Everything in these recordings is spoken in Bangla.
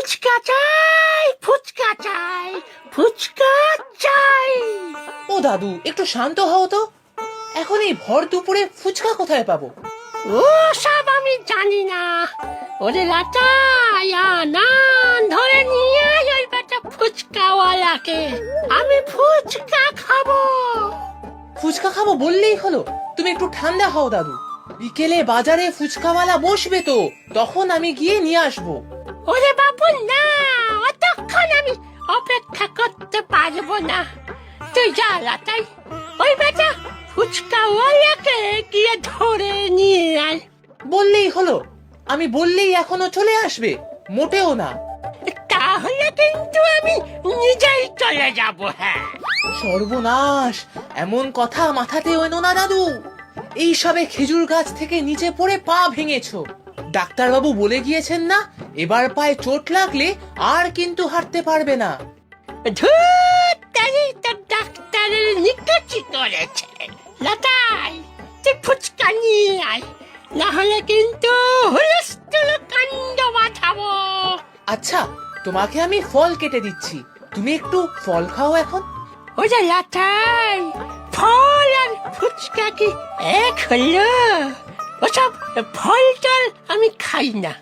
ফুচকা চাই, ফুচকা চাই, ফুচকা চাই। ও দাদু, একটু শান্ত হও তো। এখন এই ভর দুপুরে ফুচকা কোথায় পাবো? ও সব আমি জানি না। ওরে লাটাই, আনান ধরে নিয়ে আয় ওই বেটা ফুচকাওয়ালাকে। আমি ফুচকা খাবো। ফুচকা খাবো বললেই হলো? তুমি একটু ঠান্ডা হও দাদু। বিকেলে বাজারে ফুচকাওয়ালা বসবে তো, তখন আমি গিয়ে নিয়ে আসবো। ওরে বাবু না, অতক্ষণ আমি অপেক্ষা করতে পারবো না। তুই যা লাটাই, ওই বেটা ফুচকাওয়ালাকে গিয়ে ধরে নিয়ে আয়। বললেই হলো? আমি বললেই এখনো চলে আসবে? মোটেও না। তাহলে কিন্তু আমি নিজেই চলে যাব। হ্যাঁ, সর্বনাশ! এমন কথা মাথাতে এনো না দাদু। এই সবে খেজুর গাছ থেকে নিচে পড়ে পা ভেঙেছো। ডাক্তারবাবু বলে গিয়েছেন না, এবার পায়ে চোট লাগলে আর কিন্তু হাঁটতে পারবে না। ধুর, তাই তো ডাক্তারের নিকাচি করেছে। লাটাই, তুই ফুচকা নিয়ে আয়, না হলে কিন্তু হুলস্থুল কাণ্ড বাঁধাবো। আচ্ছা, তোমাকে আমি ফল কেটে দিচ্ছি, তুমি একটু ফল খাও এখন। ওরে লাটাই, ফল আর ফুচকা কি এক হলো? ওসব ফল টল আমি খাই না।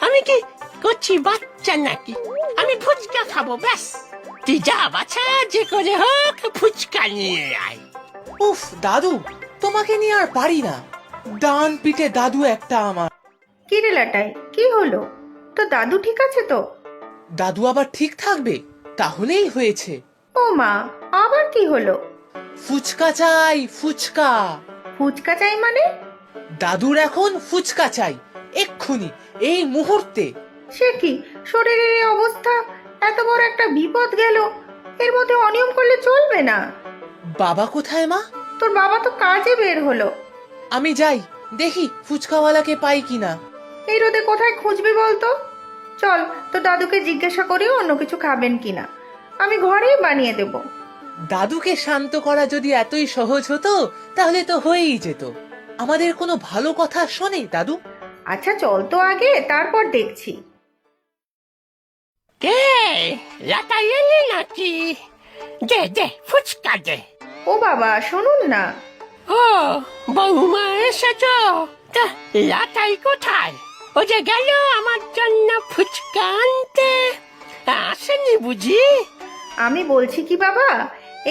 আমি কি কচি বাচ্চা নাকি? আমি ফুচকা খাবো ব্যাস। তুই যা বাছা, যে করে হোক ফুচকা নিয়ে আয়। উফ দাদু, তোমাকে নিয়ে আর পারি না। ডান পিঠে দাদু একটা আমার। কি রে লাটাই, কি হলো? তো দাদু ঠিক আছে তো? দাদু আবার ঠিক থাকবে? তাহলেই হয়েছে। ও মা, আবার কি হলো? ফুচকা চাই, ফুচকা। ফুচকা চাই মানে? দাদুর এখন ফুচকা চাই, এক্ষুনি, এই মুহূর্তে। সে কি, শরীরের এই অবস্থা, এত বড় একটা বিপদ গেল, এর মধ্যে অনিয়ম করলে চলবে না। বাবা কোথায় মা? তোর বাবা তো কাজে বের হলো। আমি যাই, দেখি ফুচকাওয়ালাকে পাই কিনা। এই রোদে কোথায় খুঁজবি বলতো? চল, তো দাদুকে জিজ্ঞাসা করি অন্য কিছু খাবেন কিনা, আমি ঘরেই বানিয়ে দেব। দাদুকে শান্ত করা যদি এতই সহজ হতো, তাহলে তো হয়েই যেত। আমাদের কোনো ভালো কথা শোনে দাদু? আচ্ছা চল তো আগে, তারপর দেখছি। কে, লাটাই এলি নাকি? দে দে ফুচকা দে। ও বাবা, শুনুন না। ও বৌমা এসেছ? তা লাটাই কোথায়? ও যে গেল আমার জন্য ফুচকা আনতে, আসেনি বুঝি? আমি বলছি কি বাবা,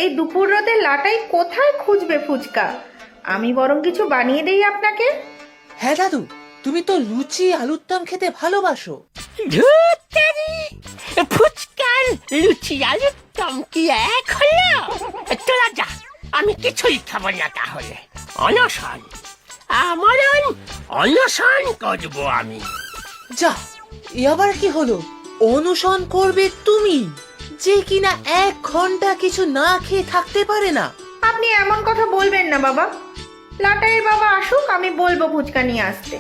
এই দুপুর রোদে লাটাই কোথায় খুঁজবে ফুচকা? আমি বরং কিছু বানিয়ে দেই আপনাকে। হ্যাঁ দাদু, তুমি তো লুচি আলুর দম খেতে ভালোবাসো। ধুত্তেরি, ফুচকার লুচি আলুর দম কি এক হলো? তোরা যা, আমি কিছুই খাবো না তাহলে। অনশন, আমরণ অনশন করবো আমি। যা, এ আবার কি হলো? অনুসরণ করবে তুমি, যে কিনা 1 ঘন্টা কিছু না খেয়ে থাকতে পারে না। আপনি এমন কথা বলবেন না বাবা। লাটাইয়ের বাবা আসুক, আমি বলবো ফুচকা নিয়ে আসতে।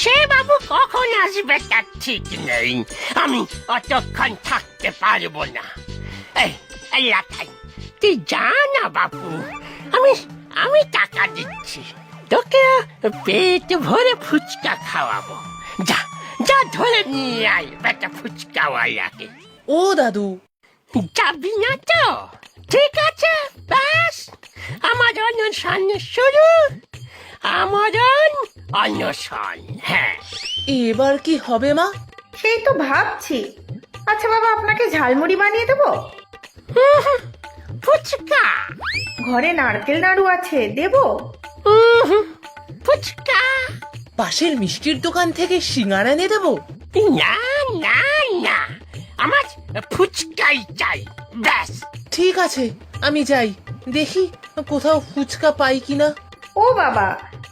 সে বাবু কখন আসবে তার ঠিক নেই, আমি অতক্ষণ থাকতে পারবো না। এই লাটাই, তুই যা না বাবু, আমি আমি টাকা দিচ্ছি, তোকে পেট ভরে ফুচকা খাওয়াবো। যা যা, ধরে নিয়ে আয় বেটা ফুচকাওয়ালাকে। ও দাদু, যাবি না তো? ঠিক আছে, ব্যাস, আমার অনশন শুরু, আমরণ অনশন। হ্যাঁ, এবার কি হবে মা? সেই তো ভাবছি। আচ্ছা বাবা, আপনাকে ঝালমুড়ি বানিয়ে দেবো? ফুচকা, ঘরে নারকেল নাড়ু আছে, দেবো? ফুচকা, পাশের মিষ্টির দোকান থেকে সিঙ্গারা এনে দেবো? না না না, আমার ফুচকাই চাই, ব্যাস। ঠিক আছে, আমি যাই, দেখি কোথাও ফুচকা পাই কিনা। ও বাবা,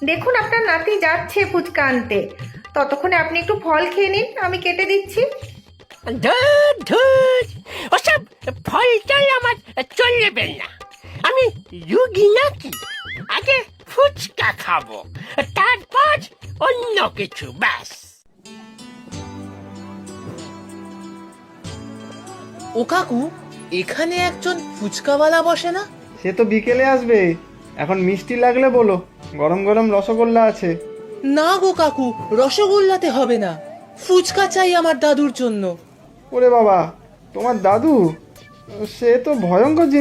দেখুন আপনার নাতি যাচ্ছে ফুচকা আনতে, ততক্ষণে আপনি একটু ফল খেয়ে নিন, আমি কেটে দিচ্ছি। ধুর ধুর, ওসব ফল টল আমার চলবে না। আমি রুগী নাকি? আগে ফুচকা খাবো, তারপর অন্য কিছু, ব্যাস। ও কাকু, এখানে একজন ফুচকাওয়ালা বসে না? সে তো বিকেলে আসবে, এখন মিষ্টি লাগলে বলো, গরম গরম রসগোল্লা আছে। না গো কাকু, রসগোল্লাতে হবে না, ফুচকা চাই আমার দাদুর জন্য। ওরে বাবা, তোমার দাদু? সে তো ভয়ঙ্কর জিনিস।